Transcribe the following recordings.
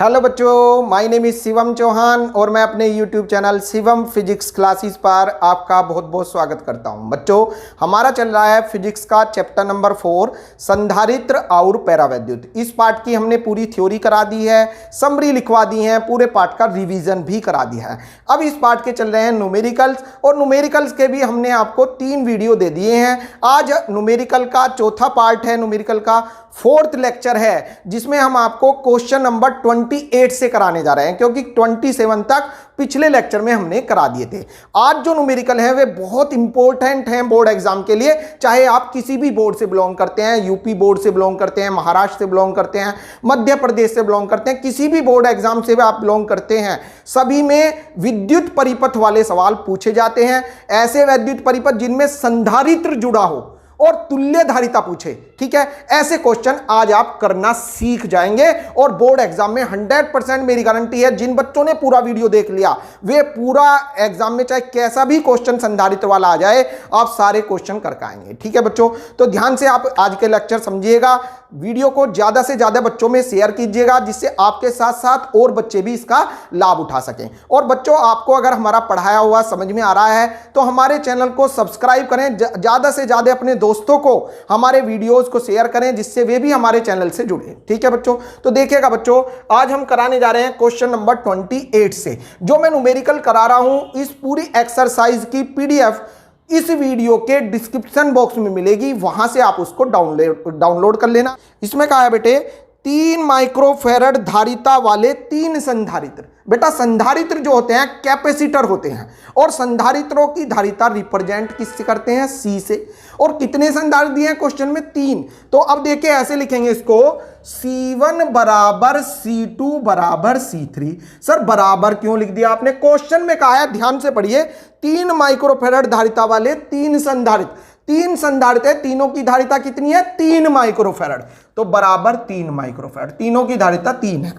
Hello बच्चों, my name is Shivam Chauhan और मैं अपने YouTube channel Shivam physics classes पर आपका बहुत बहुत स्वागत करता हूं। बच्चों, हमारा चल रहा है फिजिक्स का चैप्टर नंबर 4 संधारित्र और पैरावैद्युत। इस पार्ट की हमने पूरी थ्योरी करा दी है, समरी लिखवा दी है, पूरे पार्ट का रिवीजन भी करा दिया है। अब इस पार्ट के चल रहे हैं न्यूमेरिकल्स, और न्यूमेरिकल्स के भी हमने आपको 3 वीडियो दे दिए हैं। आज न्यूमेरिकल का चौथा पार्ट है, न्यूमेरिकल का 4th लेक्चर है, जिसमें हम आपको क्वेश्चन नंबर 28 से कराने जा रहे हैं, क्योंकि 27 तक पिछले लेक्चर में हमने करा दिए थे। आज जो न्यूमेरिकल है वे बहुत इंपॉर्टेंट हैं बोर्ड एग्जाम के लिए, चाहे आप किसी भी बोर्ड से बिलोंग करते हैं, यूपी बोर्ड से बिलोंग करते हैं, महाराष्ट्र से बिलोंग करते हैं, मध्य प्रदेश से बिलोंग करते हैं, किसी भी बोर्ड एग्जाम से भी आप बिलोंग करते हैं, सभी में विद्युत परिपथ वाले सवाल पूछे जाते हैं। ऐसे विद्युत परिपथ जिनमें संधारित्र जुड़ा हो और तुल्य धारिता पूछे, ठीक है, ऐसे क्वेश्चन आज आप करना सीख जाएंगे। और बोर्ड एग्जाम में 100% मेरी गारंटी है, जिन बच्चों ने पूरा वीडियो देख लिया वे पूरा एग्जाम में चाहे कैसा भी क्वेश्चन संधारित्र वाला आ जाए, आप सारे क्वेश्चन करके आएंगे। ठीक है बच्चों, तो ध्यान से आप आज के लेक्चर समझिएगा, वीडियो को ज्यादा से ज्यादा बच्चों में शेयर कीजिएगा, जिससे आपके साथ साथ और बच्चे भी इसका लाभ उठा सकें। और बच्चों, आपको अगर हमारा पढ़ाया हुआ समझ में आ रहा है तो हमारे चैनल को सब्सक्राइब करें, ज्यादा से ज्यादा अपने दोस्तों को हमारे वीडियोस को शेयर करें, जिससे वे भी हमारे चैनल से जुड़े। ठीक है बच्चों, तो देखिएगा बच्चों, आज हम कराने जा रहे हैं क्वेश्चन नंबर 28 से। जो मैं न्यूमेरिकल करा रहा हूं, इस पूरी एक्सरसाइज की पीडीएफ इस वीडियो के डिस्क्रिप्शन बॉक्स में मिलेगी, वहां से आप उसको डाउनलोड कर लेना। इसमें कहा है बेटे 3 माइक्रोफैरड धारिता वाले 3 संधारित्र। बेटा, संधारित्र जो होते हैं कैपेसिटर होते हैं, और संधारित्रों की धारिता रिप्रेजेंट किससे करते हैं? सी से। और कितने संधारित्र दिए हैं क्वेश्चन में? 3। तो अब देखिए ऐसे लिखेंगे इसको, C1 बराबर C2 बराबर C3। सर बराबर क्यों लिख दिया आपने? क्वेश्चन में कहा है, ध्यान से पढ़िए, 3 माइक्रोफैरड धारिता वाले 3 संधारित्र। 3 संधारित्र है, तीनों की धारिता कितनी है? 3 माइक्रोफैरड। तो बराबर 3 माइक्रोफैरड, तीनों की धारिता 3 है।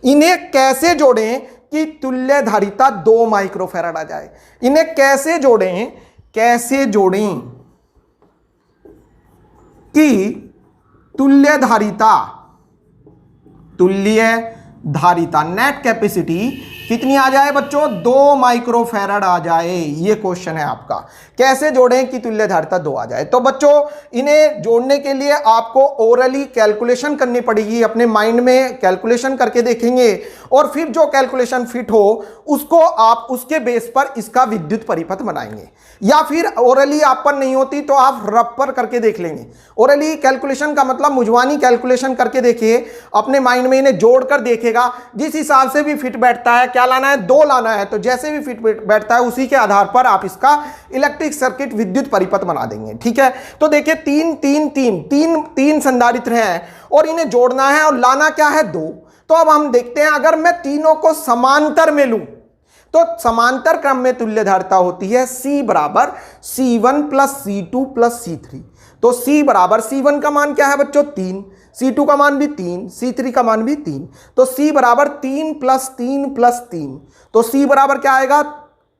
इन्हें कैसे जोड़ें कि तुल्य धारिता 2 माइक्रोफैरड आ जाए? इन्हें कैसे जोड़ें कि तुल्य धारिता नेट कैपेसिटी कितनी आ जाए बच्चों? 2 माइक्रोफैरड आ जाए। ये क्वेश्चन है आपका, कैसे जोड़ें कि तुल्य धारिता 2 आ जाए? तो बच्चों, इन्हें जोड़ने के लिए आपको ओरली कैलकुलेशन करनी पड़ेगी, अपने माइंड में कैलकुलेशन करके देखेंगे, और फिर जो कैलकुलेशन फिट हो उसको आप उसके बेस पर इसका विद्युत परिपथ बनाएंगे। या फिर ओरली आप पर नहीं होती तो आप रफ पर करके देख लेंगे। ओरली कैलकुलेशन का मतलब मुझवानी कैलकुलेशन करके देखिए, अपने माइंड में इन्हें जोड़कर देखेगा, जिस हिसाब से भी फिट बैठता है, क्या लाना है? 2 लाना है, तो जैसे भी फिट बैठता है उसी के आधार पर आप इसका इलेक्ट्रिक सर्किट विद्युत परिपथ बना देंगे। ठीक है, तो देखिए 3 संधारित्र हैं और इन्हें जोड़ना है, और लाना क्या है? 2। तो अब हम देखते हैं, अगर मैं तीनों को समांतर में लूं तो समांतर क्रम में तुल्य धारिता होती है C बराबर C1 plus C2 plus C3। तो C बराबर, C1 का मान क्या है बच्चों? 3, C2 का मान भी 3, C3 का मान भी 3। तो C बराबर 3 प्लस 3 प्लस 3। तो C बराबर क्या आएगा?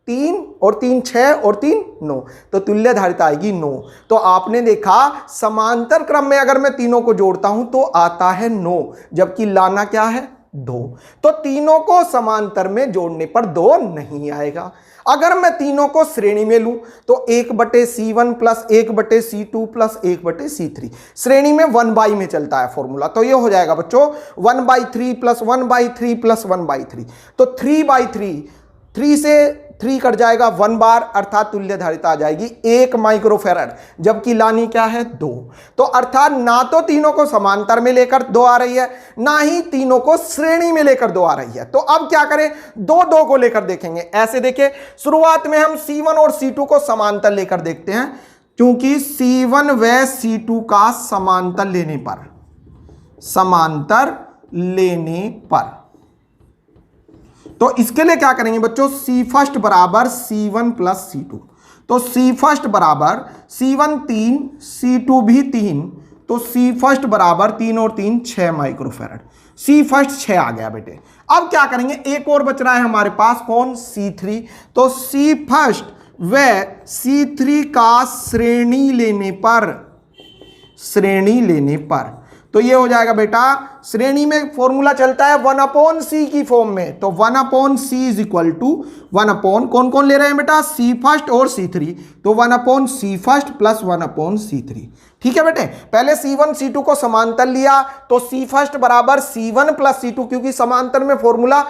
3 और 3 6 और 3 9। तो तुल्य धारिता आएगी 9। तो आपने देखा, समांतर क्रम में अगर मैं तीनों को जोड़ता हूं तो आता है 9, जबकि लाना क्या है? 2। तो तीनों को समांतर में जोड़ने पर 2 नहीं आएगा। अगर मैं तीनों को श्रेणी में लूं तो 1/C1 plus 1/C2 plus 1/C3, श्रेणी में 1/, में चलता है फॉर्मूला। तो ये हो जाएगा बच्चों 1/3 प्लस 1/3 प्लस 1/3। तो 3/3, 3 से 3 कट जाएगा 1 बार, अर्थात तुल्य धारिता आ जाएगी 1 माइक्रोफैरड, जबकि लानी क्या है? 2। तो अर्थात ना तो तीनों को समांतर में लेकर 2 आ रही है, ना ही तीनों को श्रेणी में लेकर 2 आ रही है। तो अब क्या करें? 2 को लेकर देखेंगे। ऐसे देखिए, शुरुआत में हम C1 और C2 को समांतर लेकर देखते हैं, क्योंकि C1 व C2 का समांतर लेने पर तो इसके लिए क्या करेंगे बच्चों? C फर्स्ट बराबर C1 प्लस C2। तो C फर्स्ट बराबर C1 3, C2 भी 3, तो C फर्स्ट बराबर 3 और 3 6 माइक्रोफैरड। C फर्स्ट 6 आ गया बेटे। अब क्या करेंगे? एक और बच रहा है हमारे पास, कौन? C3। तो C फर्स्ट व C3 का श्रेणी लेने पर तो ये हो जाएगा बेटा, श्रेणी में फॉर्मूला चलता है 1/c की फॉर्म में, तो 1/c इज इक्वल टू 1/, कौन कौन ले रहे हैं बेटा, c फर्स्ट और c3, तो 1/c फर्स्ट प्लस 1/c3। ठीक है बेटे, पहले c1 c2 को समांतर लिया तो c फर्स्ट बराबर c1 प्लस c2, क्योंकि समांतर में फॉर्मूला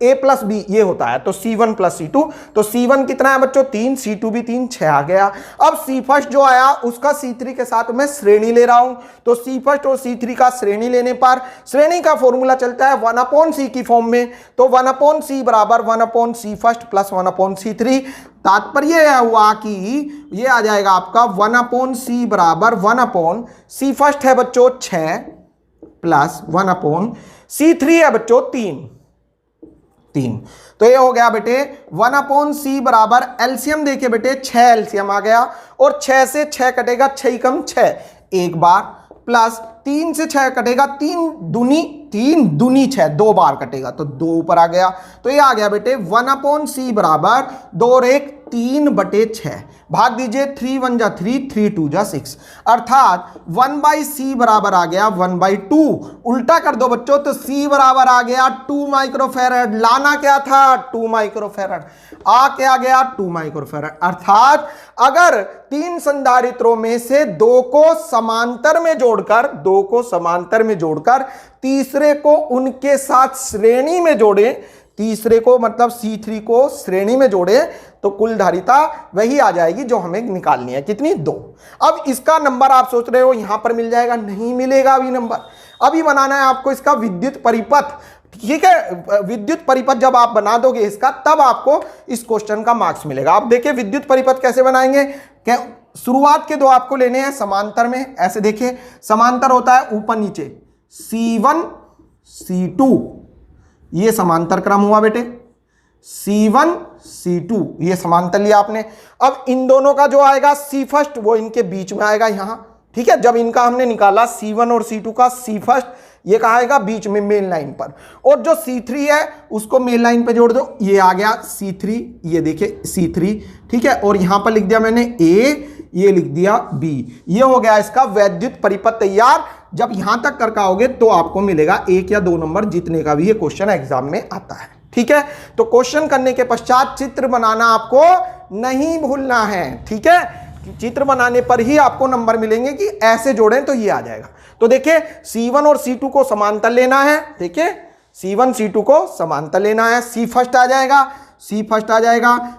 a प्लस b ये होता है, तो c1 प्लस c2, तो c1 कितना है बच्चों 3, c2 भी 3, 6 आ गया। अब c फर्स्ट जो आया उसका c3 के साथ मैं श्रेणी ले रहा हूं, तो c फर्स्ट और c3 का श्रेणी लेने पर श्रेणी का फॉर्मूला चलता है 1/c की फॉर्म में, तो 1/c बराबर 1/c फर्स्ट प्लस 1/c3। तात्पर्य यह हुआ कि ये आ जाएगा आपका 1/c बराबर 1/c फर्स्ट है बच्चों 6 प्लस 1/c3 है बच्चों 3। तो ये हो गया बेटे 1/c बराबर एलसीएम देखिए बेटे 6 एलसीएम आ गया, और 6 से 6 कटेगा, 6 कम 6 एक बार, प्लस 3 से 6 कटेगा, 3 दूनी 6 दो बार कटेगा, तो 2 ऊपर आ गया। तो ये आ गया बेटे 1/c बराबर 2 और 1 3/6, भाग दीजिए 3 1 जा 3, 3 2 जा 6, अर्थात 1/c बराबर आ गया 1/2। उल्टा कर दो बच्चों, तो c बराबर आ गया 2 माइक्रोफैरड, लाना क्या था 2 माइक्रोफैरड, आ क्या गया 2 माइक्रोफैरड। अर्थात अगर 3 संधारित्रों में से 2 को समांतर में जोड़कर तीसरे को उनके साथ श्रेणी में जोड़े, तीसरे को मतलब C3 को श्रेणी में जोड़े, तो कुल धारिता वही आ जाएगी जो हमें निकालनी है, कितनी 2। अब इसका नंबर आप सोच रहे हो यहां पर मिल जाएगा, नहीं मिलेगा अभी नंबर, अभी बनाना है आपको इसका विद्युत परिपथ। ठीक है, विद्युत परिपथ जब आप बना दोगे इसका, तब आपको इस क्वेश्चन का मार्क्स मिलेगा। अब देखिए विद्युत परिपथ कैसे बनाएंगे, क्या शुरुआत के 2 आपको लेने हैं समांतर में, ऐसे देखिए समांतर होता है ऊपर नीचे, C1 C2 ये समांतर क्रम हुआ बेटे, C1 C2 ये समांतर लिया आपने। अब इन दोनों का जो आएगा C फर्स्ट वो इनके बीच में आएगा यहां, ठीक है, जब इनका हमने निकाला C1 और C2 का C फर्स्ट ये कहाँ आएगा बीच में मेन लाइन पर, और जो C3 है उसको मेन लाइन पे जोड़ दो, ये आ गया C3, ये देखिए C3, ठीक है, और यहां पर लिख दिया मैंने A, ये लिख दिया B, ये हो गया इसका वैद्युत परिपथ तैयार। जब यहां तक कर पाओगे तो आपको मिलेगा 1 या 2 नंबर, जितने का भी ये क्वेश्चन एग्जाम में आता है। ठीक है, तो क्वेश्चन करने के पश्चात चित्र बनाना आपको नहीं भूलना है। ठीक है, चित्र बनाने पर ही आपको नंबर मिलेंगे कि ऐसे जोड़ें तो ये आ जाएगा। तो देखिए C1 और C2 को समांतर लेना है, देखिए C1 C2 को समांतर लेना है, C फर्स्ट आ जाएगा,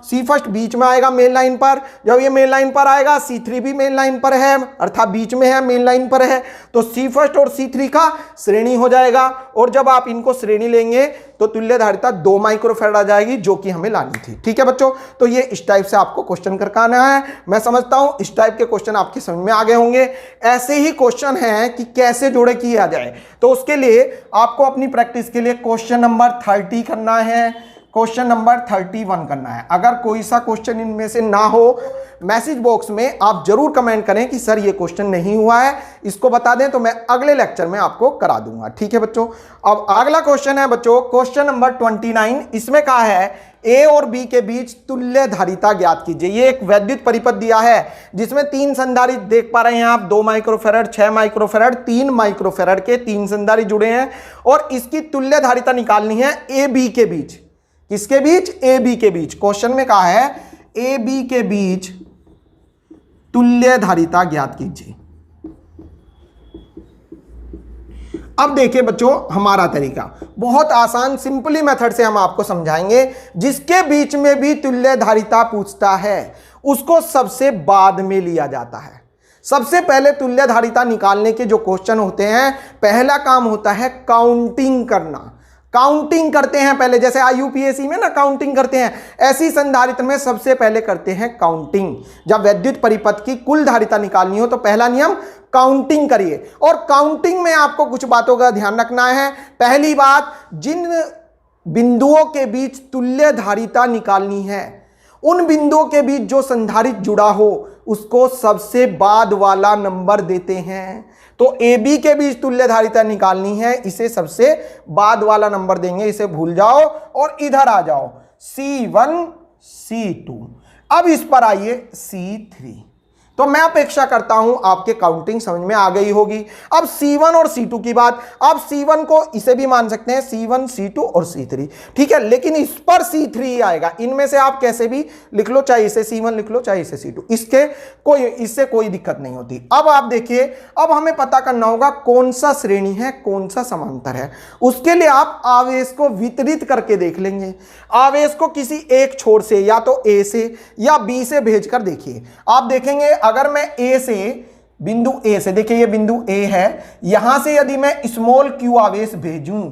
C फर्स्ट बीच में आएगा मेन लाइन पर, जब ये मेन लाइन पर आएगा C3 भी मेन लाइन पर है, अर्थात बीच में है मेन लाइन पर है, तो C फर्स्ट और C3 का श्रेणी हो जाएगा, और जब आप इनको श्रेणी लेंगे तो तुल्य धारिता 2 माइक्रोफैराड आ जाएगी, जो कि हमें लानी थी। ठीक है बच्चों, तो ये इस टाइप से आपको क्वेश्चन करके आना है। मैं समझता हूं इस टाइप के क्वेश्चन आपके समझ में आ गए होंगे। ऐसे ही क्वेश्चन है कि कैसे जोड़े किया जाए, तो उसके लिए आपको अपनी प्रैक्टिस के लिए क्वेश्चन नंबर 30 करना है, क्वेश्चन नंबर 31 करना है। अगर कोई सा क्वेश्चन इनमें से ना हो, मैसेज बॉक्स में आप जरूर कमेंट करें कि सर ये क्वेश्चन नहीं हुआ है, इसको बता दें तो मैं अगले लेक्चर में आपको करा दूंगा। ठीक है बच्चों, अब अगला क्वेश्चन है बच्चों क्वेश्चन नंबर 29। इसमें कहा है A और B के बीच तुल्य धारिता ज्ञात कीजिए। ये एक वैद्युत परिपथ दिया है जिसमें 3 संधारित्र देख पा रहे हैं आप, 2 माइक्रोफैराड, 6 माइक्रोफैराड, 3 माइक्रोफैराड के 3 संधारित्र जुड़े हैं, और इसकी तुल्य धारिता निकालनी है A B के बीच। किसके बीच? A B के बीच। क्वेश्चन में कहा है A B के बीच तुल्य धारिता ज्ञात कीजिए। अब देखिए बच्चों हमारा तरीका बहुत आसान, सिंपली मेथड से हम आपको समझाएंगे। जिसके बीच में भी तुल्य धारिता पूछता है उसको सबसे बाद में लिया जाता है। सबसे पहले तुल्य धारिता निकालने के जो क्वेश्चन होते हैं, पहला काम होता है काउंटिंग करना। काउंटिंग करते हैं पहले, जैसे IUPAC में ना काउंटिंग करते हैं, ऐसी संधारित्र में सबसे पहले करते हैं काउंटिंग। जब वैद्युत परिपथ की कुल धारिता निकालनी हो तो पहला नियम काउंटिंग करिए। और काउंटिंग में आपको कुछ बातों का ध्यान रखना है। पहली बात, जिन बिंदुओं के बीच तुल्य धारिता निकालनी है उन बिंदुओं के बीच जो संधारित्र जुड़ा हो उसको सबसे बाद वाला नंबर देते हैं। तो AB के बीच तुल्य धारिता निकालनी है, इसे सबसे बाद वाला नंबर देंगे, इसे भूल जाओ और इधर आ जाओ C1 C2। अब इस पर आइए C3। तो मैं अपेक्षा करता हूं आपके काउंटिंग समझ में आ गई होगी। अब C1 और C2 की बात, आप C1 को इसे भी मान सकते हैं C1 C2 और C3, ठीक है, लेकिन इस पर C3 आएगा। इनमें से आप कैसे भी लिख लो, चाहे इसे C1 लिख लो चाहे इसे C2, इससे कोई दिक्कत नहीं होती। अब आप देखिए, अब हमें पता करना होगा कौन सा श्रेणी है कौन सा समांतर है। उसके लिए आप आवेश को वितरित करके देख लेंगे। आवेश को किसी एक छोर से, या तो A से या B से भेजकर देखिए। आप देखेंगे अगर मैं A से, बिंदु A से, देखिए ये बिंदु A है, यहां से यदि मैं स्मॉल q आवेश भेजूं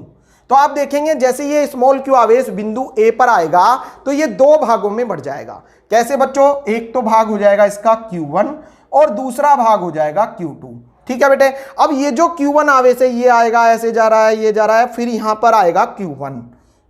तो आप देखेंगे जैसे ये स्मॉल q आवेश बिंदु A पर आएगा तो ये दो भागों में बढ़ जाएगा। कैसे बच्चों, एक तो भाग हो जाएगा इसका Q1 और दूसरा भाग हो जाएगा Q2, ठीक है बेटे। अब ये जो Q1 आवेश है ये आएगा, ऐसे जा रहा है, ये जा रहा है, फिर यहां पर आएगा Q1,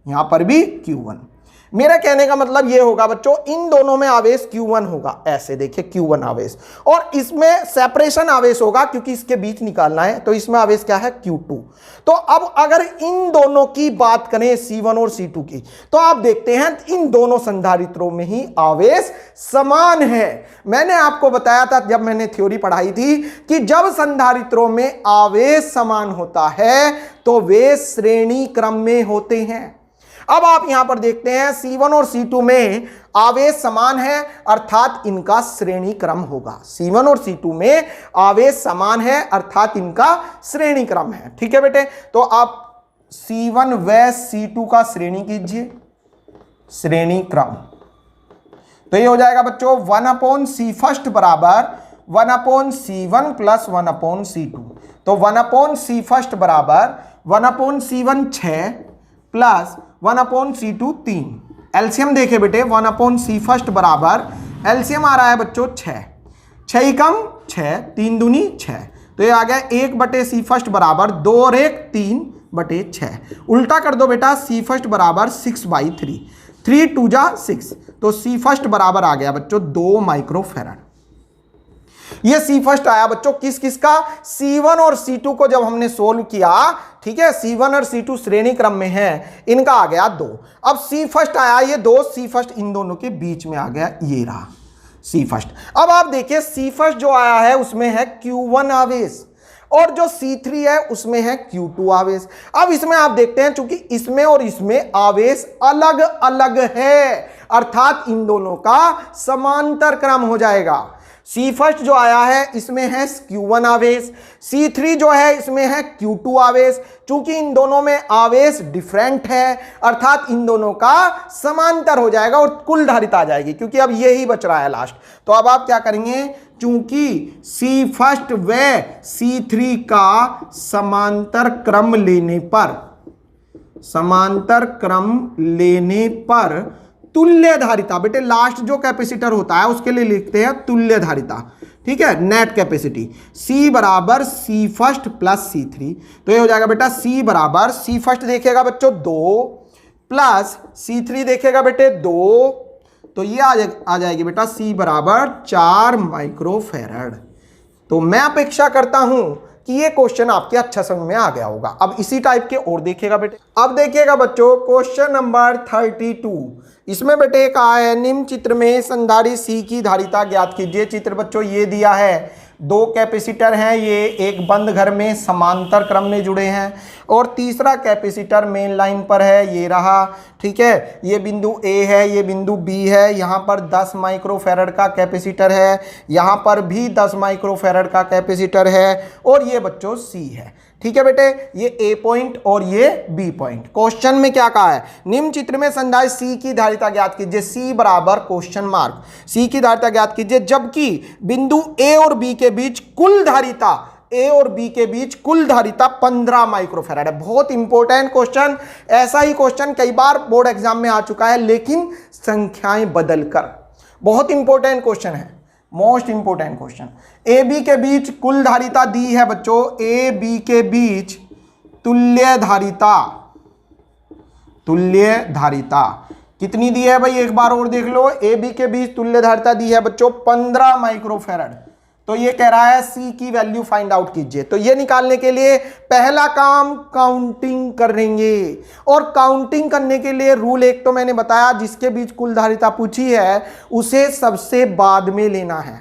यहां पर भी Q1। मेरा कहने का मतलब ये होगा बच्चों, इन दोनों में आवेश Q1 होगा, ऐसे देखिए Q1 आवेश, और इसमें सेपरेशन आवेश होगा क्योंकि इसके बीच निकालना है, तो इसमें आवेश क्या है Q2। तो अब अगर इन दोनों की बात करें C1 और C2 की, तो आप देखते हैं इन दोनों संधारित्रों में ही आवेश समान है। मैंने आपको बताया था जब मैंने थ्योरी पढ़ाई थी कि जब संधारित्रों में आवेश समान होता है तो वे श्रेणी क्रम में होते हैं। अब आप यहां पर देखते हैं C1 और C2 में आवेश समान है, अर्थात इनका श्रेणी क्रम होगा। C1 और C2 में आवेश समान है, अर्थात इनका श्रेणी क्रम है, ठीक है बेटे। तो आप C1 व C2 का श्रेणी कीजिए, श्रेणी क्रम, तो ये हो जाएगा बच्चों 1/C फर्स्ट बराबर 1/C1 प्लस 1/C2। तो 1/C फर्स्ट बराबर 1/C1 6 प्लस 1/C2 3। एलसीएम देखे बेटे, 1/C फर्स्ट बराबर एलसीएम आ रहा है बच्चों 6, 6 कम 6, 3 दूनी 6, तो ये आ गया 1/C फर्स्ट बराबर 2 और 1 3/6। उल्टा कर दो बेटा, C फर्स्ट बराबर 6/3, 3 2 जा 6, तो C फर्स्ट बराबर आ गया बच्चों 2 माइक्रोफैराड। ये C फर्स्ट आया बच्चों किस किस का, C1 और C2 को जब हमने सोल्व किया, ठीक है, C1 और C2 श्रेणी क्रम में है, इनका आ गया 2। अब C फर्स्ट आया, ये 2 C फर्स्ट इन दोनों के बीच में आ गया, ये रहा C फर्स्ट। अब आप देखिए C फर्स्ट जो आया है उसमें है Q1 आवेश, और जो C3 है उसमें है Q2 आवेश। अब इसमें आप देखते हैं चूंकि इसमें और इसमें आवेश अलग अलग है, अर्थात इन दोनों का समांतर क्रम हो जाएगा। C फर्स्ट जो आया है इसमें है Q1 आवेश, C3 जो है इसमें है Q2 आवेश। चूंकि इन दोनों में आवेश डिफरेंट है, अर्थात इन दोनों का समांतर हो जाएगा और कुल धारिता आ जाएगी, क्योंकि अब यही बच रहा है लास्ट। तो अब आप क्या करेंगे, चूंकि C फर्स्ट व C3 का समांतर क्रम लेने पर तुल्य धारिता, बेटे लास्ट जो कैपेसिटर होता है उसके लिए लिखते हैं तुल्य धारिता, ठीक है, नेट कैपेसिटी C बराबर C फर्स्ट प्लस C3। तो ये हो जाएगा बेटा C बराबर, C फर्स्ट देखेगा बच्चों 2 प्लस C3 देखेगा बेटे 2, तो ये आ जाएगी बेटा C बराबर 4 माइक्रोफैराड। तो मैं अपेक्षा करता हूं कि ये क्वेश्चन आपके अच्छा समझ में आ गया होगा। अब इसी टाइप के और देखिएगा बेटे, अब देखिएगा बच्चों क्वेश्चन नंबर 32। इसमें बेटे कहा है निम्न चित्र में संधारित्र C की धारिता ज्ञात कीजिए। चित्र बच्चों ये दिया है, 2 कैपेसिटर हैं, ये एक बंद घर में समांतर क्रम में जुड़े हैं, और तीसरा कैपेसिटर मेन लाइन पर है, ये रहा, ठीक है, ये बिंदु A है, ये बिंदु B है, यहाँ पर 10 माइक्रोफैराड का कैपेसिटर है, यहाँ पर भी 10 माइक्रोफैराड का कैपेसिटर है, और ये बच्चों C है, ठीक है बेटे, ये A पॉइंट और ये B पॉइंट। क्वेश्चन में क्या कहा है, निम्न चित्र में संधारित्र C की धारिता ज्ञात कीजिए। C बराबर क्वेश्चन मार्क, C की धारिता ज्ञात कीजिए, जबकि बिंदु A और B के बीच कुल धारिता, A और B के बीच कुल धारिता 15 माइक्रोफैराड है। बहुत इंपॉर्टेंट क्वेश्चन, ऐसा ही क्वेश्चन कई बार बोर्ड एग्जाम में आ चुका है, लेकिन संख्याएं बदलकर। बहुत इंपॉर्टेंट क्वेश्चन है, most important question. A B के बीच कुल धारिता दी है बच्चों, ए बी के बीच तुल्य धारिता कितनी दी है भाई, एक बार और देख लो। ए बी के बीच तुल्य धारिता दी है बच्चों 15 माइक्रोफैराड। तो ये कह रहा है सी की वैल्यू फाइंड आउट कीजिए। तो ये निकालने के लिए पहला काम काउंटिंग करेंगे, और काउंटिंग करने के लिए रूल एक तो मैंने बताया, जिसके बीच कुल धारिता पूछी है उसे सबसे बाद में लेना है।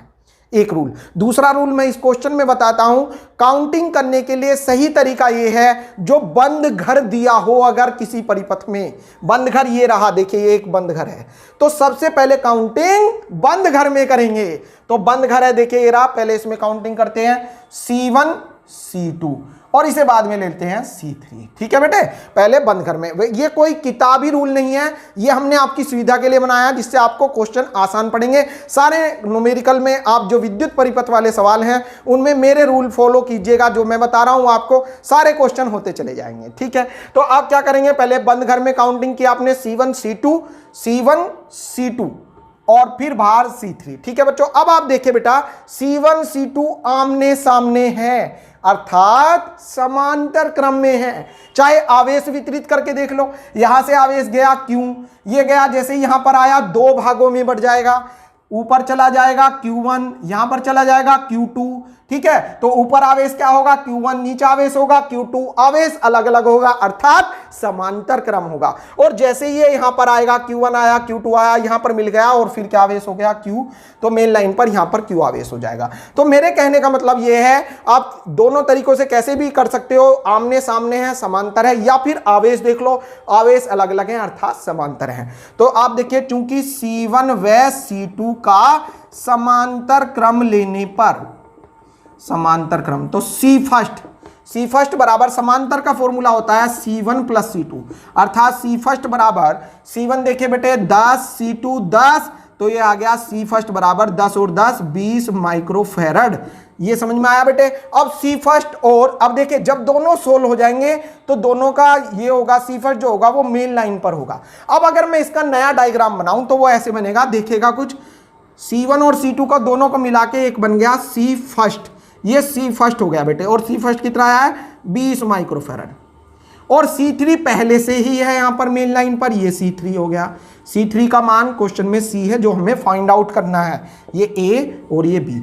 एक रूल। दूसरा रूल मैं इस क्वेश्चन में बताता हूं, काउंटिंग करने के लिए सही तरीका यह है जो बंद घर दिया हो, अगर किसी परिपथ में बंद घर ये रहा, देखिए ये एक बंद घर है, तो सबसे पहले काउंटिंग बंद घर में करेंगे। तो बंद घर है, देखिए ये रहा, पहले इसमें काउंटिंग करते हैं C1 C2 और इसे बाद में लेते हैं C3। ठीक है बेटे, पहले बंद घर में। ये कोई किताबी रूल नहीं है, ये हमने आपकी सुविधा के लिए बनाया जिससे आपको क्वेश्चन आसान पड़ेंगे। सारे न्यूमेरिकल में आप जो विद्युत परिपथ वाले सवाल हैं उनमें मेरे रूल फॉलो कीजिएगा, जो मैं बता रहा हूं आपको सारे क्वेश्चन होते चले जाएंगे। ठीक है, तो आप क्या करेंगे, पहले बंद घर में काउंटिंग की आपने C1 C2 और फिर बाहर C3। ठीक है बच्चों, अब आप देखिए बेटा C1 C2 आमने सामने है, अर्थात समांतर क्रम में है। चाहे आवेश वितरित करके देख लो, यहां से आवेश गया Q, ये गया, जैसे यहां पर आया दो भागों में बढ़ जाएगा, ऊपर चला जाएगा Q1, यहां पर चला जाएगा Q2। ठीक है, तो ऊपर आवेश क्या होगा Q1, नीचे आवेश होगा Q2, आवेश अलग अलग होगा, अर्थात समांतर क्रम होगा। और जैसे ये यहां पर आएगा Q1 आया, Q2 आया, यहां पर मिल गया और फिर क्या आवेश हो गया Q, तो मेन लाइन पर यहां पर Q आवेश हो जाएगा। तो मेरे कहने का मतलब ये है, आप दोनों तरीकों से कैसे भी कर सकते हो, आमने सामने है, समांतर है, या फिर आवेश देख लो, आवेश अलग अलग है अर्थात समांतर है। तो आप देखिए, चूंकि C1 व C2 का समांतर क्रम लेने पर, समांतर क्रम, तो सी फर्स्ट बराबर, समांतर का फॉर्मूला होता है C1 प्लस C2, अर्थात सी फर्स्ट बराबर C1 देखिए बेटे 10, C2 10, तो ये आ गया सी फर्स्ट बराबर 10 और 10 20 माइक्रोफैरड। ये समझ में आया बेटे। अब सी फर्स्ट, और अब देखिए जब दोनों सोल्व हो जाएंगे तो दोनों का ये होगा, सी फर्स्ट जो होगा वो मेन लाइन पर होगा। अब अगर मैं इसका नया डायग्राम बनाऊं तो वो ऐसे बनेगा, देखिएगा कुछ, C1 और C2 का दोनों को मिला के एक बन गया सी फर्स्ट, ये सी फर्स्ट हो गया बेटे, और सी फर्स्ट कितना आया है 20 माइक्रोफैरड, और C3 पहले से ही है यहां पर मेन लाइन पर, ये C3 हो गया। C3 का मान क्वेश्चन में C है जो हमें फाइंड आउट करना है, ये A और ये B।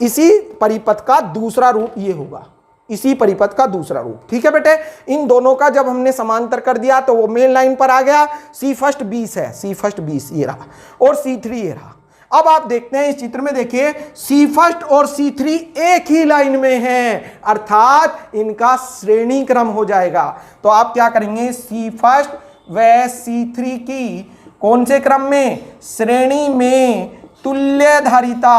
इसी परिपथ का दूसरा रूप ये होगा, इसी परिपथ का दूसरा रूप। ठीक है बेटे, इन दोनों का जब हमने समांतर कर दिया तो वो मेन लाइन पर आ गया। सी फर्स्ट 20 है, सी फर्स्ट 20 ये रहा, और C3 ये रहा। अब आप देखते हैं इस चित्र में, देखिए सी फर्स्ट और C3 एक ही लाइन में हैं, अर्थात इनका श्रेणी क्रम हो जाएगा। तो आप क्या करेंगे, सी फर्स्ट व C3 की कौन से क्रम में, श्रेणी में तुल्य धारिता,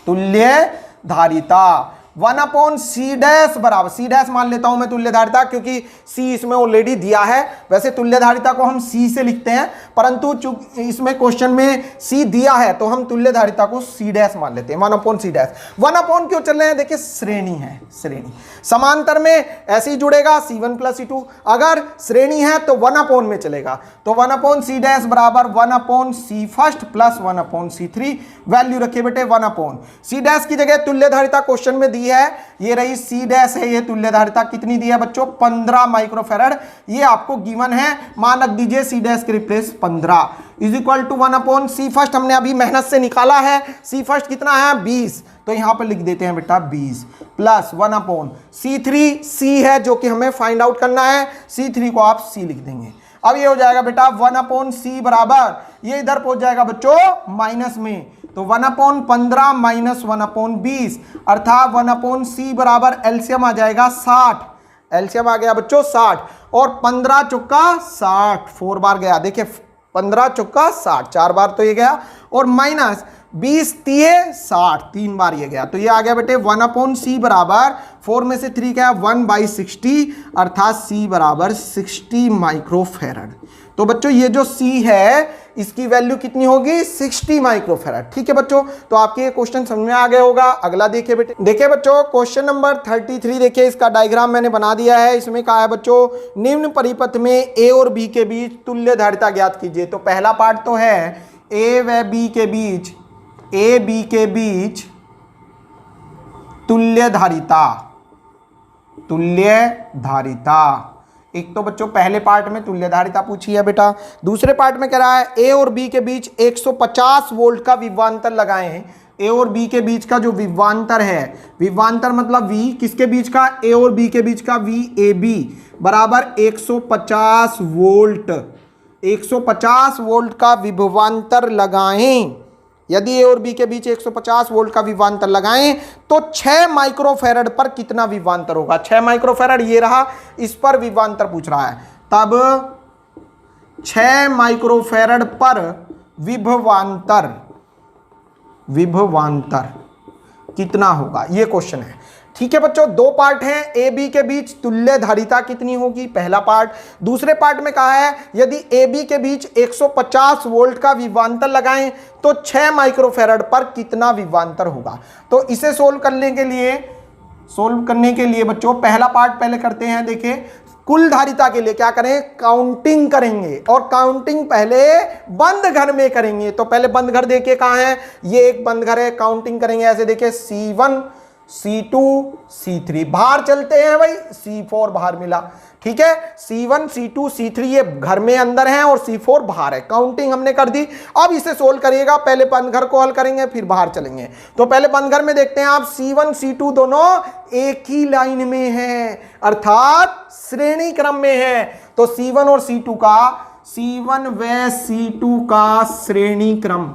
तुल्य धारिता 1/C डैश बराबर, C डैश मान लेता हूं मैं तुल्य धारिता, क्योंकि C इसमें ऑलरेडी दिया है। वैसे तुल्य धारिता को हम C से लिखते हैं, परंतु चूंकि इसमें क्वेश्चन में C दिया है तो हम तुल्य धारिता को C डैश मान लेते हैं, 1/C डैश। 1/ क्यों चल रहे हैं, देखिए श्रेणी है, श्रेणी समांतर में ऐसे ही जुड़ेगा C1 प्लस C2, अगर श्रेणी है तो 1/ में चलेगा, तो 1/C डैश बराबर 1/C first plus 1/C3। Value रखिए बेटे 1/C डैश की जगह तुल्य धारिता क्वेश्चन में दी है, ये रही C डैश है, ये तुल्य धारिता कितनी दी है बच्चों 15 माइक्रोफैरड, ये आपको गिवन है, मान रख दीजिए C डैश के replace 15 is equal to 1/C first हमने अभी मेहनत से निकाला है, C फर्स्ट कितना है 20, तो यहां पर लिख देते हैं बेटा 20 प्लस 1/C3, C है जो कि हमें फाइंड आउट करना है, C3 को आप C लिख देंगे। अब ये हो जाएगा बेटा 1/C बराबर, ये इधर पहुंच जाएगा बच्चों माइनस में, तो 1/15 माइनस 1/20, अर्थात 1/C बराबर एलसीएम आ जाएगा 60, एलसीएम आ गया बच्चों 60, और 15 चौका 60, 4 बार गया, देखिए 15 चौका 60, 4 बार तो ये गया, और माइनस 20 तिये 60, 3 बार ये गया, तो ये आ गया बेटे 1/C बराबर 4 में से 3 क्या 1/60, अर्थात C बराबर 60 माइक्रोफैरड। तो बच्चों ये जो C है इसकी वैल्यू कितनी होगी 60 माइक्रोफैरड। ठीक है बच्चों, तो आपके ये क्वेश्चन समझ में आ गया होगा। अगला देखिए बेटे, देखिए बच्चों क्वेश्चन नंबर 33, देखिए इसका डायग्राम मैंने बना दिया है। इसमें कहा है बच्चों निम्न परिपथ में A और B के बीच तुल्य धारिता ज्ञात कीजिए। तो पहला पार्ट तो है A व B के बीच, A B के बीच तुल्य धारिता, तुल्य धारिता। एक तो बच्चों पहले पार्ट में तुल्य धारिता पूछी है बेटा, दूसरे पार्ट में कह रहा है A और B के बीच 150 वोल्ट का विभवांतर लगाए हैं। A और B के बीच का जो विभवांतर है, विभवांतर मतलब V किसके बीच का, A और B के बीच का VAB बराबर 150 वोल्ट, 150 वोल्ट का विभवांतर लगाएं। यदि ए और बी के बीच 150 वोल्ट का विभवांतर लगाएं तो 6 माइक्रोफैरड पर कितना विभवांतर होगा। 6 माइक्रोफैरड ये रहा, इस पर विभवांतर पूछ रहा है। तब 6 माइक्रोफैरड पर विभवांतर कितना होगा, ये क्वेश्चन है। ठीक है बच्चों, दो पार्ट हैं, ए बी के बीच तुल्य धारिता कितनी होगी, पहला पार्ट। दूसरे पार्ट में कहा है यदि ए बी के बीच 150 वोल्ट का विभवांतर लगाएं तो 6 माइक्रोफैरड पर कितना विभवांतर होगा। तो इसे सोल्व करने के लिए बच्चों पहला पार्ट पहले करते हैं। देखिए, कुल धारिता के लिए क्या करें, काउंटिंग करेंगे, और काउंटिंग पहले बंद घर में करेंगे। तो पहले बंद घर देखिए कहाँ है, ये एक बंद घर है, काउंटिंग करेंगे ऐसे। देखिए C1 C2 C3, बाहर चलते हैं भाई, C4 बाहर मिला। ठीक है, C1 C2 C3 ये घर में अंदर हैं और C4 बाहर है। काउंटिंग हमने कर दी। अब इसे सोल्व करिएगा, पहले बंद घर को हल करेंगे फिर बाहर चलेंगे। तो पहले बंद घर में देखते हैं आप, C1 C2 दोनों एक ही लाइन में हैं, अर्थात श्रेणी क्रम में है। तो C1 और C2 का, C1 व C2 का श्रेणी क्रम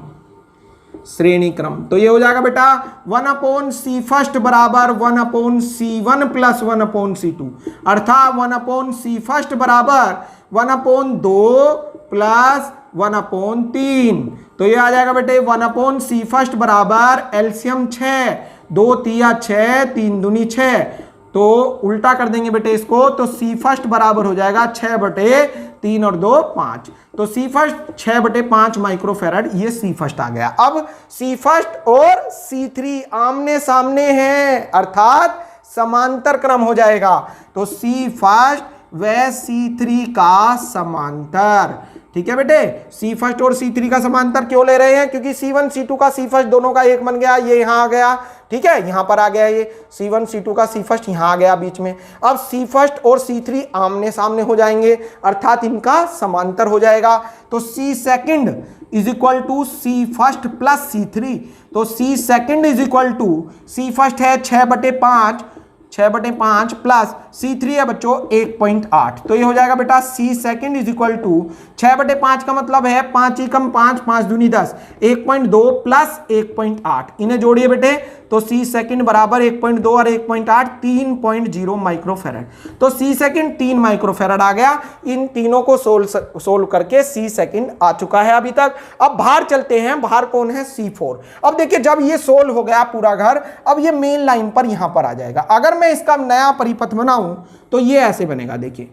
तो ये हो जाएगा बेटा 1/C फर्स्ट बराबर 1/C1 प्लस 1/C2, अर्थात 1/C फर्स्ट बराबर 1/2 प्लस 1/3। तो ये आ जाएगा बेटे 1/C फर्स्ट बराबर एलसीएम 6, 2 तिया 6, 3 दूनी 6। तो उल्टा कर देंगे बेटे इसको, तो C फर्स्ट बराबर हो जाएगा 6/3 और 2 5। तो C फर्स्ट 6/5 माइक्रोफैरड, ये C फर्स्ट आ गया। अब C फर्स्ट और C3 आमने सामने हैं, अर्थात समांतर क्रम हो जाएगा। तो C फर्स्ट व C3 का समांतर। ठीक है बेटे, C फर्स्ट और C3 का समांतर क्यों ले रहे हैं, क्योंकि C1 C2 का C फर्स्ट दोनों का एक बन गया, ये यहां आ गया। ठीक है, यहां पर आ गया ये C1 C2 का C फर्स्ट यहां आ गया बीच में। अब C फर्स्ट और C3 आमने सामने हो जाएंगे, अर्थात इनका समांतर हो जाएगा। तो C second is equal to C first plus C3। तो C second is equal to C first है 6/5 प्लस C3 है बच्चों 1.8। तो ये हो जाएगा बेटा C second is equal to 6/5 का मतलब है 5 एकम 5, 5 दूनी 10, 1.2 प्लस 1.8, इन्हें जोड़िए बेटे। तो C सेकंड बराबर 1.2 और 1.8 3.0 माइक्रोफैरड। तो C सेकंड 3 माइक्रोफैरड आ गया। इन तीनों को सोल्व करके C सेकंड आ चुका है अभी तक। अब बाहर चलते हैं, बाहर कौन है, C4। अब देखिए जब ये सोल्व हो गया पूरा घर, अब ये मेन लाइन पर यहां पर आ जाएगा। अगर मैं इसका नया परिपथ बनाऊं तो ये ऐसे बनेगा। देखिए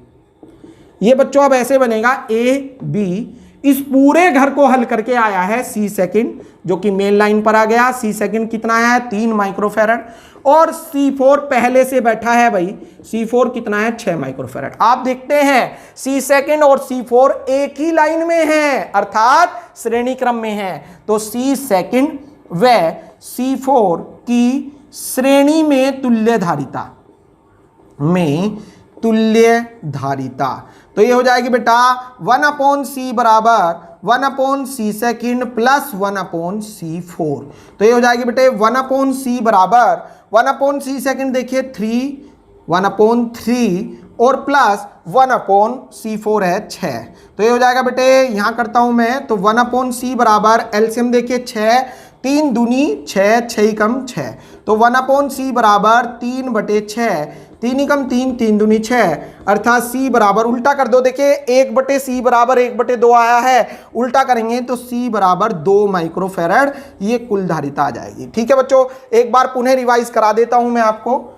ये बच्चों अब ऐसे बनेगा, A B इस पूरे घर को हल करके आया है C सेकंड, जो कि मेन लाइन पर आ गया। C सेकंड कितना है, 3 माइक्रोफैरड, और C4 पहले से बैठा है भाई, C4 कितना है, 6 माइक्रोफैरड। आप देखते हैं C सेकंड और C4 एक ही लाइन में हैं, अर्थात श्रेणी क्रम में हैं। तो C सेकंड व C4 की श्रेणी में तुल्य धारिता तो ये हो जाएगी बेटा 1/C बराबर 1/C सेकंड प्लस 1/C4। तो ये हो जाएगी बेटे 1/C बराबर 1/C सेकंड देखिए 1/3 और प्लस 1/C4 है 6। तो ये हो जाएगा बेटे, यहां करता हूं मैं, तो 1/C बराबर एलसीएम देखिए 6, 3 दूनी 6, 6 कम 6। तो 1/C बराबर 3/6, 3 कम 3, 3 दूनी 6, अर्थात C बराबर, उल्टा कर दो। देखिए 1/C बराबर 1/2 आया है, उल्टा करेंगे तो C बराबर 2 माइक्रोफैरड, ये कुल धारिता आ जाएगी। ठीक है बच्चों, एक बार पुनः रिवाइज करा देता हूं मैं आपको।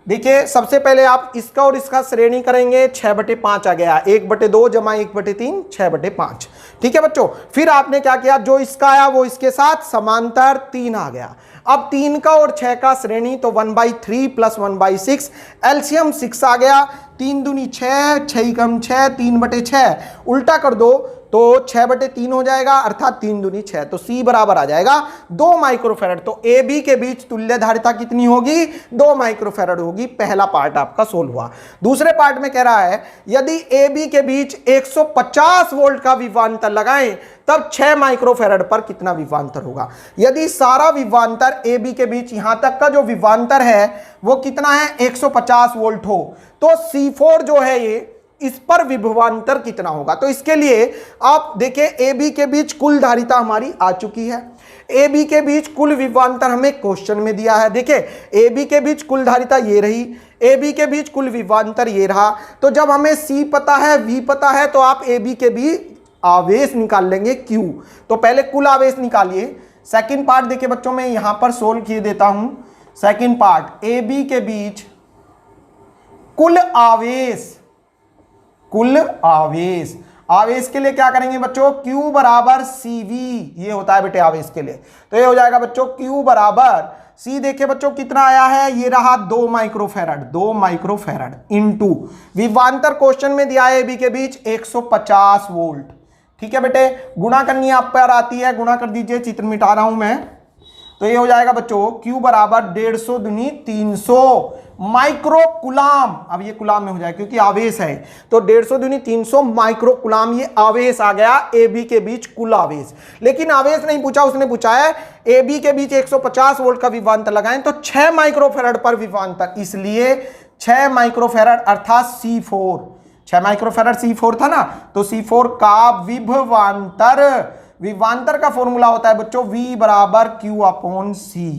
देखिए सबसे पहले आप इसका और इसका श्रेणी करेंगे, 6/5 आ गया, 1/2 जमा 1/3 6/5। ठीक है बच्चों, फिर आपने क्या किया, जो इसका आया वो इसके साथ समांतर 3 आ गया। अब 3 का और 6 का श्रेणी, तो 1/3 प्लस 1/6, एलसीएम 6 आ गया, 3 दूनी 6, 6 कम 6, 3/6, उल्टा कर दो तो 6/3 हो जाएगा, अर्थात 3 दूनी 6। तो C बराबर आ जाएगा 2 माइक्रोफैरड। तो ए बी के बीच तुल्य धारिता कितनी होगी, 2 माइक्रोफैरड होगी। पहला पार्ट आपका सोल्व हुआ। दूसरे पार्ट में कह रहा है यदि ए बी के बीच 150 वोल्ट का विभवांतर लगाएं तब 6 माइक्रोफैरड पर कितना विभवांतर होगा। यदि सारा विभवांतर ए बी के बीच यहां तक का जो विभवांतर है वो कितना है, 150 वोल्ट हो, तो C4 जो है ये इस पर विभवांतर कितना होगा। तो इसके लिए आप देखिए ए बी के बीच कुल धारिता हमारी आ चुकी है, ए बी के बीच कुल विभवांतर हमें क्वेश्चन में दिया है। देखिए ए बी के बीच कुल धारिता ये रही, ए बी के बीच कुल विभवांतर ये रहा। तो जब हमें सी पता है, वी पता है, तो आप ए बी के बीच आवेश निकाल लेंगे क्यू। तो पहले कुल आवेश निकालिए। सेकंड पार्ट देखिए बच्चों, मैं यहां पर सोल्व किए देता हूं। सेकंड पार्ट, ए बी के बीच कुल आवेश, कुल आवेश, आवेश के लिए क्या करेंगे बच्चों, Q बराबर CV, ये होता है बेटे आवेश के लिए। तो ये हो जाएगा बच्चों Q बराबर C, देखिए बच्चों कितना आया है, ये रहा 2 माइक्रोफैरड, 2 माइक्रोफैरड इनटू विभवांतर क्वेश्चन में दिया है ए बी के बीच 150 वोल्ट। ठीक है बेटे, गुणा करनी आप पर आती है, गुणा कर दीजिए, चित्र मिटा रहा हूं मैं। तो ये हो जाएगा बच्चों Q बराबर 150 दूनी 300 माइक्रो कुलाम। अब ये कुलाम में हो जाएगा क्योंकि आवेश है, तो 150 दूनी 300 माइक्रो कुलाम, ये आवेश आ गया ए बी के बीच कुल आवेश। लेकिन आवेश नहीं पूछा, उसने पूछा है ए बी के बीच 150 वोल्ट का विभवांतर लगाएं तो 6 माइक्रोफैरड पर विभवांतर, इसलिए 6 माइक्रोफैरड अर्थात C4, 6 माइक्रोफैरड C4 था ना, तो C4 का विभवांतर, विभवांतर का फॉर्मूला होता है बच्चों V बराबर Q अपॉन C,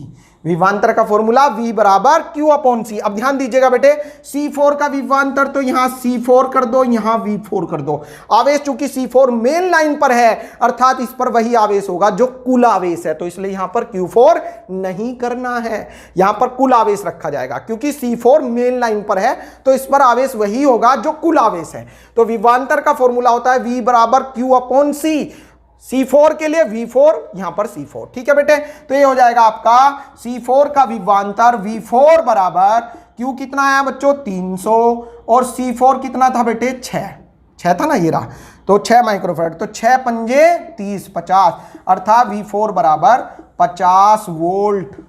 विभवांतर का फॉर्मूला V बराबर Q अपॉन C। अब ध्यान दीजिएगा बेटे, C4 का विभवांतर तो यहां C4 कर दो, यहां V4 कर दो। आवेश चूंकि C4 मेन लाइन पर है, अर्थात इस पर वही आवेश होगा जो कुल आवेश है, तो इसलिए यहां पर Q4 नहीं करना है, यहां पर कुल आवेश रखा जाएगा। क्योंकि C4 मेन लाइन पर है तो इस पर आवेश वही होगा जो कुल आवेश है। तो विभवांतर का फॉर्मूला होता है V बराबर Q अपॉन C, C4 के लिए V4, यहां पर C4। ठीक है बेटे, तो ये हो जाएगा आपका C4 का विभवांतर V4 बराबर Q कितना आया बच्चों 300 और C4 कितना था बेटे 6 था ना, ये रहा, तो 6 माइक्रोफैरड, तो 6 पंजे 30 50, अर्थात V4 बराबर 50 वोल्ट,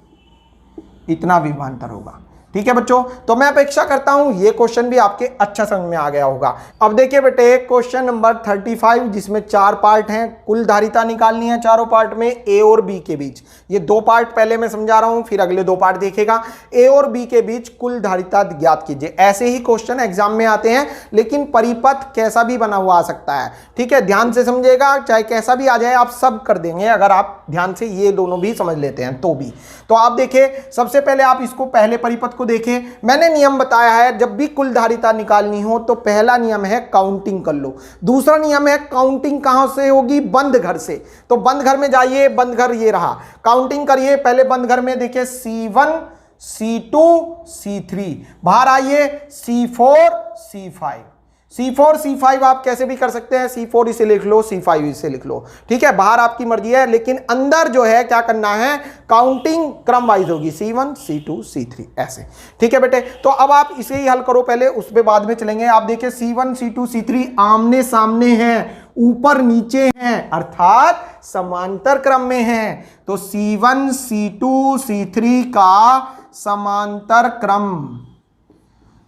इतना विभवांतर होगा। ठीक है बच्चों, तो मैं अपेक्षा करता हूं ये क्वेश्चन भी आपके अच्छा समझ में आ गया होगा। अब देखिए बेटे क्वेश्चन नंबर 35, जिसमें 4 पार्ट हैं, कुल धारिता निकालनी है चारों पार्ट में ए और बी के बीच। ये 2 पार्ट पहले मैं समझा रहा हूं, फिर अगले 2 पार्ट देखेगा। ए और बी के बीच कुल धारिता ज्ञात कीजिए। ऐसे ही क्वेश्चन एग्जाम में आते हैं, लेकिन परिपथ कैसा भी बना हुआ आ सकता है। ठीक है, ध्यान से समझिएगा, चाहे कैसा भी आ जाए आप सब कर देंगे अगर आप ध्यान से ये दोनों भी समझ लेते हैं तो भी। तो आप देखिए, सबसे पहले आप इसको पहले परिपथ को देखें। मैंने नियम बताया है, जब भी कुल धारिता निकालनी हो तो पहला नियम है काउंटिंग कर लो, दूसरा नियम है काउंटिंग कहां से होगी, बंद घर से। तो बंद घर में जाइए, बंद घर ये रहा, काउंटिंग करिए। पहले बंद घर में देखिए C1 C2 C3, बाहर आइए C4 C5, C4 C5 आप कैसे भी कर सकते हैं, C4 इसे लिख लो, C5 इसे लिख लो। ठीक है, बाहर आपकी मर्जी है, लेकिन अंदर जो है क्या करना है, काउंटिंग क्रम वाइज होगी, C1 C2 C3 ऐसे। ठीक है बेटे, तो अब आप इसे ही हल करो पहले, उस पे बाद में चलेंगे। आप देखिए C1 C2 C3 आमने सामने हैं, ऊपर नीचे हैं, अर्थात समांतर क्रम में हैं। तो C1 C2 C3 का समांतर क्रम,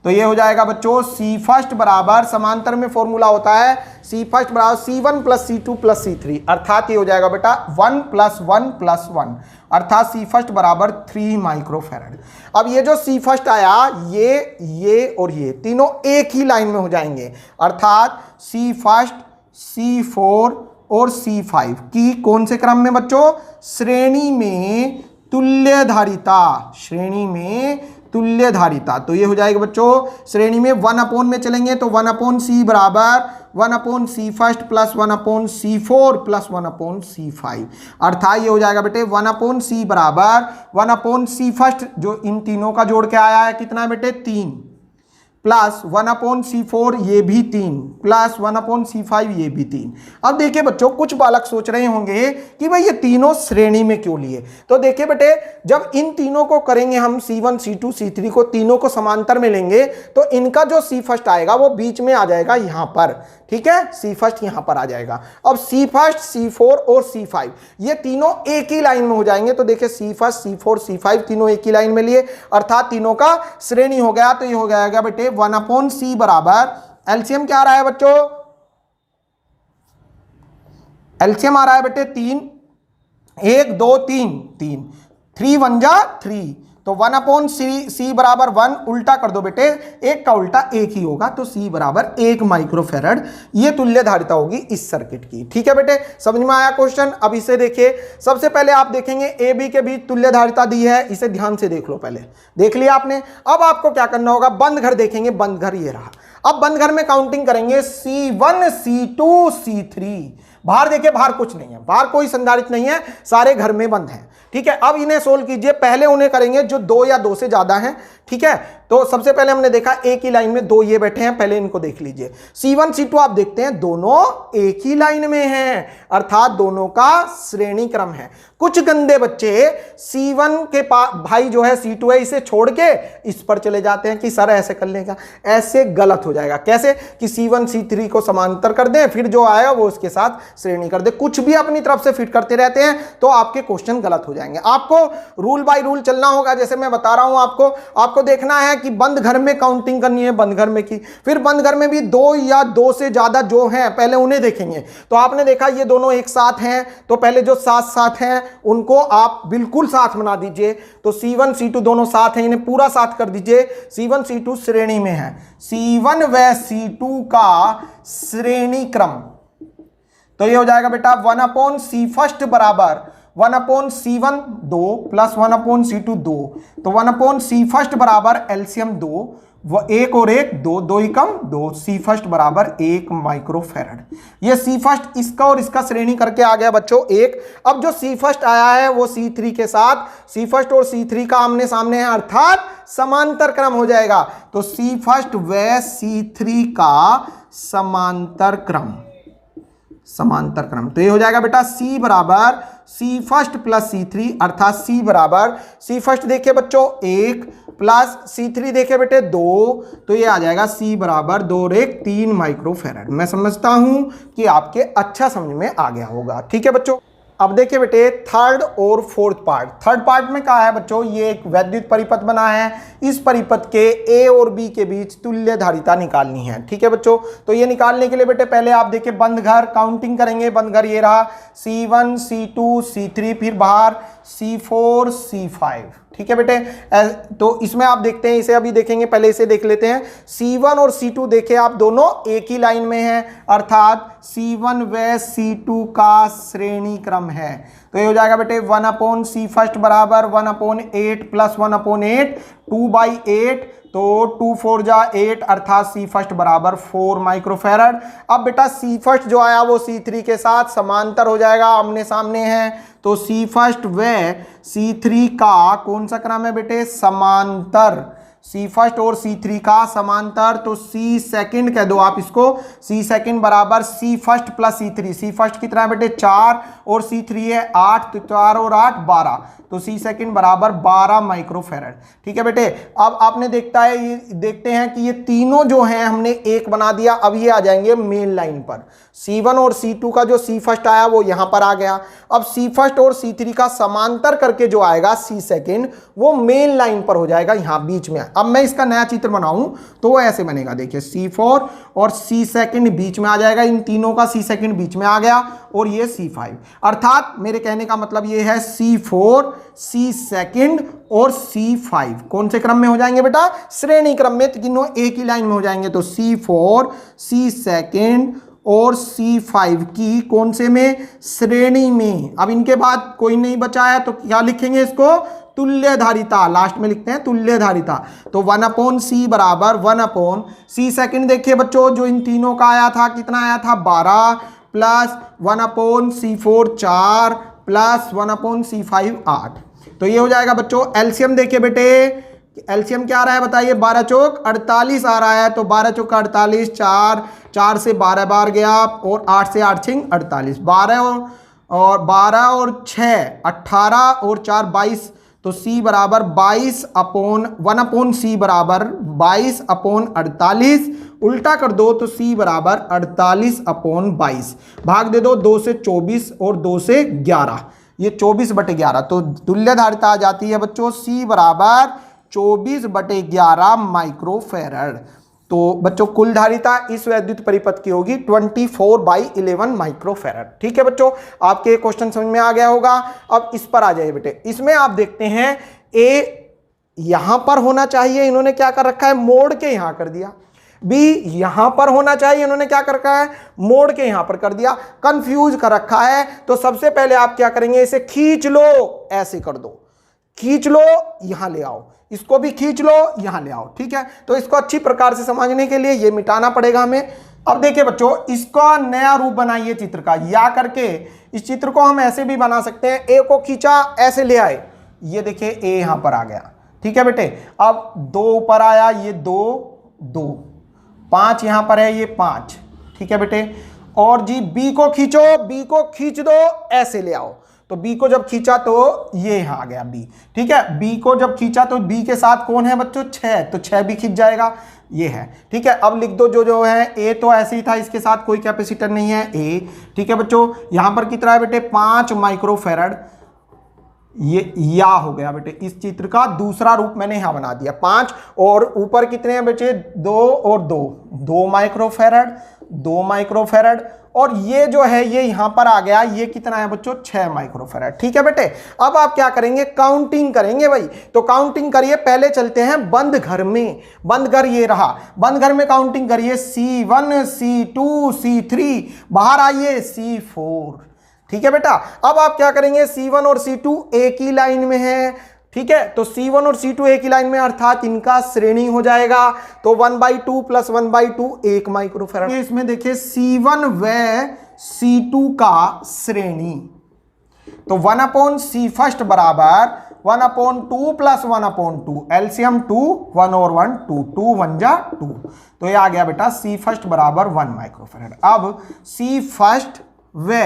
तो ये हो जाएगा बच्चों सी फर्स्ट बराबर, समांतर में फॉर्मूला होता है सी फर्स्ट बराबर C1 plus C2 plus C3, अर्थात ये हो जाएगा बेटा 1 प्लस 1 प्लस 1, अर्थात सी फर्स्ट बराबर 3 माइक्रोफैरड। अब ये जो सी फर्स्ट आया, ये और ये तीनों एक ही लाइन में हो जाएंगे, अर्थात सी फर्स्ट C4 और C5 की कौन से क्रम में बच्चों, श्रेणी में तुल्य धारिता, श्रेणी में तुल्य धारिता। तो ये हो जाएगा बच्चों श्रेणी में 1 अपॉन में चलेंगे तो 1 अपॉन सी बराबर 1 upon C first plus 1 upon C4 plus 1 upon C5, अर्थात ये हो जाएगा बेटे 1 अपॉन सी बराबर 1 अपॉन सी फर्स्ट, जो इन तीनों का जोड़ के आया है कितना है बेटे 3, प्लस 1 अपॉन C4 ये भी 3, प्लस 1 अपॉन C5 ये भी 3। अब देखिए बच्चों, कुछ बालक सोच रहे होंगे कि भाई ये तीनों श्रेणी में क्यों लिए। तो देखिए बेटे, जब इन तीनों को करेंगे हम C1 C2 C3 को तीनों को समांतर में लेंगे तो इनका जो सी फर्स्ट आएगा वो बीच में आ जाएगा यहां पर। ठीक है, सी फर्स्ट यहां पर आ जाएगा। अब सी फर्स्ट C4 और C5 ये तीनों एक ही लाइन में हो जाएंगे। तो देखिए सी फर्स्ट C4 C5 तीनों एक ही लाइन में लिए, अर्थात तीनों का श्रेणी हो गया। तो ये हो जाएगा बेटे 1 अपॉन सी बराबर, एलसीएम क्या आ रहा है बच्चों, एलसीएम आ रहा है बेटे 3, 1 2 3 3, 3 1 जा 3, तो 1/c बराबर 1, उल्टा कर दो बेटे, एक का उल्टा एक ही होगा, तो c बराबर 1 माइक्रोफेरड ये तुल्य धारिता होगी इस सर्किट की। ठीक है बेटे, समझ में आया क्वेश्चन। अब इसे देखिए, सबसे पहले आप देखेंगे ए बी के बीच तुल्य धारिता दी है, इसे ध्यान से देख लो, पहले देख लिया आपने। अब आपको क्या करना होगा, बंद घर देखेंगे, बंद घर ये रहा। अब बंद घर में काउंटिंग करेंगे C1 C2 C3, बाहर देखिए, बाहर कुछ नहीं है, बाहर कोई संधारित्र नहीं है, सारे घर में बंद हैं। ठीक है, अब इन्हें सोल्व कीजिए, पहले उन्हें करेंगे जो 2 या 2 से ज्यादा हैं। ठीक है, तो सबसे पहले हमने देखा एक ही लाइन में 2 ये बैठे हैं, पहले इनको देख लीजिए। C1 C2 आप देखते हैं दोनों एक ही लाइन में हैं, अर्थात दोनों का श्रेणी क्रम है। कुछ गंदे बच्चे C1 के पास भाई जो है C2 है, इसे छोड़ के इस पर चले जाते हैं कि सर ऐसे कर लेगा, ऐसे गलत हो जाएगा। कैसे कि C1 C3 को समांतर कर दें, फिर जो आएगा वो उसके साथ श्रेणी कर दे, कुछ भी अपनी तरफ से फिट करते रहते हैं, तो आपके क्वेश्चन गलत हो जाएंगे। आपको रूल बाय रूल चलना होगा, जैसे मैं बता रहा हूं आपको देखना है कि बंद घर में काउंटिंग करनी है, बंद घर में की, फिर बंद घर में भी 2 या 2 से ज्यादा जो हैं पहले उन्हें देखेंगे। तो आपने देखा ये दोनों एक साथ हैं, तो पहले जो साथ साथ हैं उनको आप बिल्कुल साथ बना दीजिए। तो C1 C2 दोनों साथ हैं, इन्हें पूरा साथ कर दीजिए। C1 C2 श्रेणी में है, C1 व C2 का श्रेणी क्रम, तो ये हो जाएगा बेटा 1/c फर्स्ट बराबर 1/c1 2 प्लस 1/c2 2, तो 1/c फर्स्ट बराबर एलसीएम 2, वो 1 और 1 2, 2 ही कम 2, C फर्स्ट बराबर 1 माइक्रोफेरड। ये C फर्स्ट इसका और इसका श्रेणी करके आ गया बच्चों 1। अब जो C फर्स्ट आया है वो C3 के साथ, C फर्स्ट और C3 का आमने सामने है, अर्थात समांतर क्रम हो जाएगा। तो C फर्स्ट व C3 का समांतर क्रम, समांतर क्रम, तो ये हो जाएगा बेटा C बराबर C फर्स्ट प्लस C3, अर्थात C बराबर C फर्स्ट देखिए बच्चों 1 प्लस C3 देखिए बेटे 2, तो ये आ जाएगा C बराबर 2 और 1 3 माइक्रोफेरड। मैं समझता हूं कि आपके अच्छा समझ में आ गया होगा। ठीक है बच्चों, अब देखिए बेटे थर्ड और फोर्थ पार्ट। थर्ड पार्ट में कहा है बच्चों, ये एक वैद्युत परिपथ बना है, इस परिपथ के ए और बी के बीच तुल्य धारिता निकालनी है। ठीक है बच्चों, तो ये निकालने के लिए बेटे पहले आप देखिए बंद घर काउंटिंग करेंगे। बंद घर ये रहा C1 C2 C3, फिर बाहर C4 C5। ठीक है बेटे, तो इसमें आप देखते हैं, इसे अभी देखेंगे, पहले इसे देख लेते हैं। C1 और C2 देखे आप दोनों एक ही लाइन में हैं, अर्थात C1 व C2 का श्रेणी क्रम है। तो ये हो जाएगा बेटे 1/c फर्स्ट बराबर 1/8 प्लस 1/8 2/8, तो 2 4 जा 8, अर्थात C फर्स्ट बराबर 4 माइक्रोफेरड। अब बेटा C फर्स्ट जो आया वो C3 के साथ समांतर हो जाएगा, आमने सामने है, तो C फर्स्ट व C3 का कौन सा क्रम है बेटे, समांतर। C फर्स्ट और C3 का समांतर, तो C सेकंड कह दो आप इसको, C सेकंड बराबर C first plus C3। C first कितना है बेटे 4 और C3 है 8, तो 4 और 8 12, तो C सेकंड बराबर 12 माइक्रोफेरड। ठीक है बेटे, अब आपने देखते हैं कि ये तीनों जो हैं हमने एक बना दिया। अब ये आ जाएंगे मेन लाइन पर, C1 और C2 का जो C फर्स्ट आया वो यहां पर आ गया। अब C फर्स्ट और C3 का समांतर करके जो आएगा C सेकंड, वो मेन लाइन पर हो जाएगा, यहां बीच में। अब मैं इसका नया चित्र बनाऊं तो वो ऐसे बनेगा, देखिए C4 और C सेकंड बीच में आ जाएगा, इन तीनों का C सेकंड बीच में आ गया, और ये C5, अर्थात मेरे कहने का मतलब ये है C4 C सेकंड और C5 कौन से क्रम में हो जाएंगे बेटा, श्रेणी क्रम में, तीनों एक ही लाइन में हो जाएंगे। तो C4 C सेकंड और C5 की कौन से में, श्रेणी में। अब इनके बाद कोई नहीं बचा है, तो क्या लिखेंगे इसको, तुल्य धारिता, लास्ट में लिखते हैं तुल्य धारिता। तो 1/c बराबर 1/c सेकंड देखिए बच्चों, जो इन तीनों का आया था, कितना आया था 12, प्लस 1/c4 4 प्लस 1/c5 8, तो ये हो जाएगा बच्चों। एलसीएम देखिए बेटे, एलसीएम क्या आ रहा है बताइए, 12 चौक 48 आ रहा है, तो 12 चौक 48, 4 से 12 बार गया, और 8 से 8 छिंग 48, 12 और 6 18 और 4 22, तो C बराबर 1/c बराबर 22/48, उल्टा कर दो तो C बराबर 48/22, भाग दे दो 2 से 24 और 2 से 11, ये 24/11, तो तुल्य धारिता आ जाती है बच्चों C बराबर 24/11 माइक्रोफेरड। तो बच्चों कुल धारिता इस वैद्युत परिपथ की होगी 24/11 माइक्रोफेरड। ठीक है बच्चों, आपके क्वेश्चन समझ में आ गया होगा। अब इस पर आ जाइए बेटे, इसमें आप देखते हैं यहां पर होना चाहिए, इन्होंने क्या कर रखा है, मोड़ के यहां कर दिया। बी यहां पर होना चाहिए, इन्होंने क्या कर रखा है, मोड़ के यहां पर कर दिया, कंफ्यूज कर रखा है। तो सबसे पहले आप क्या करेंगे, इसे खींच लो, ऐसे कर दो, खींच लो, यहां ले आओ, इसको भी खींच लो, यहां ले आओ। ठीक है, तो इसको अच्छी प्रकार से समझने के लिए ये मिटाना पड़ेगा हमें। अब देखिए बच्चों, इसका नया रूप बनाइए चित्र का, या करके इस चित्र को हम ऐसे भी बना सकते हैं, ए को खींचा, ऐसे ले आए, ये देखिए ए यहां पर आ गया। ठीक है बेटे, अब 2 ऊपर आया, ये 2 2, 5 यहां पर है, ये 5। ठीक है बेटे, और जी बी को खींचो, बी को खींच दो, ऐसे ले आओ, तो बी को जब खींचा तो ये यहां आ गया बी। ठीक है, बी को जब खींचा तो बी के साथ कौन है बच्चों, 6, तो 6 भी खींच जाएगा, ये है। ठीक है, अब लिख दो जो है, ए तो ऐसे ही था, इसके साथ कोई कैपेसिटर नहीं है, ए। ठीक है बच्चों, यहां पर कितना है बेटे, 5 माइक्रोफेराड, ये या हो गया बेटे। इस चित्र का दूसरा रूप मैंने यहां बना दिया, 5, और ऊपर कितने हैं बेटे, 2 और 2 माइक्रोफेराड, 2 माइक्रोफेराड, और ये जो है ये यहां पर आ गया, ये कितना है बच्चों, 6 माइक्रोफेराड। ठीक है बेटे, अब आप क्या करेंगे, काउंटिंग करेंगे भाई। तो काउंटिंग करिए, पहले चलते हैं बंद घर में, बंद घर ये रहा, बंद घर में काउंटिंग करिए, C1 C2 C3, बाहर आइए C4। ठीक है बेटा, अब आप क्या करेंगे, C1 और C2 एक ही लाइन में है। ठीक है, तो C1 और C2 एक ही लाइन में, अर्थात इनका श्रेणी हो जाएगा, तो 1/2 + 1/2 1 माइक्रोफेराड। इसमें देखिए C1 व C2 का श्रेणी, तो 1/C फर्स्ट बराबर 1/2 + 1/2, एलसीएम 2, 1 और 1 2, 2 1 जा 2, तो ये आ गया बेटा C फर्स्ट बराबर 1 माइक्रोफेराड। अब C फर्स्ट व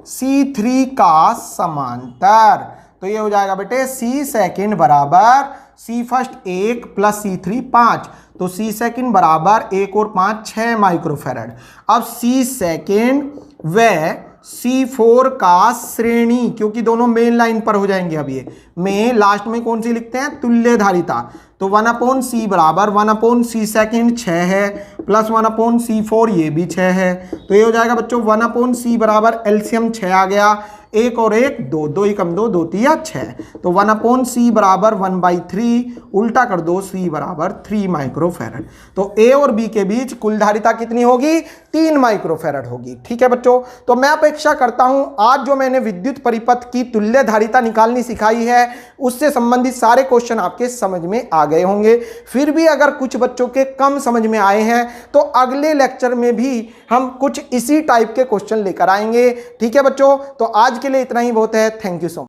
C3 का समांतर, तो ये हो जाएगा बेटे C सेकंड बराबर C फर्स्ट 1 + C3 5, तो C सेकंड बराबर 1 और 5 6 माइक्रोफेराड। अब C सेकंड व C4 का श्रेणी, क्योंकि दोनों मेन लाइन पर हो जाएंगे, अब ये में लास्ट में कौन सी लिखते हैं, तुल्य धारिता, तो 1/C बराबर 1/C सेकंड 6 है, प्लस 1/C4 ये भी 6 है, तो ये हो जाएगा बच्चों 1/C बराबर एलसीएम 6 आ गया, 1 और 1 2, 2 ही कम 2, 2 3 6, तो 1/C बराबर 1/3, उल्टा कर दो, C बराबर 3 माइक्रोफेराड। तो A और B के बीच कुल धारिता कितनी होगी, 3 माइक्रोफेराड होगी। ठीक है बच्चों, तो मैं अपेक्षा करता हूं आज जो मैंने विद्युत परिपथ की तुल्य धारिता निकालनी सिखाई है, उससे संबंधित सारे क्वेश्चन आपके समझ में आ गए होंगे। फिर भी अगर कुछ बच्चों के कम समझ में आए हैं तो अगले लेक्चर में भी हम कुछ इसी टाइप के क्वेश्चन लेकर आएंगे। ठीक है बच्चों, तो आज के लिए इतना ही बहुत है। Thank you so much.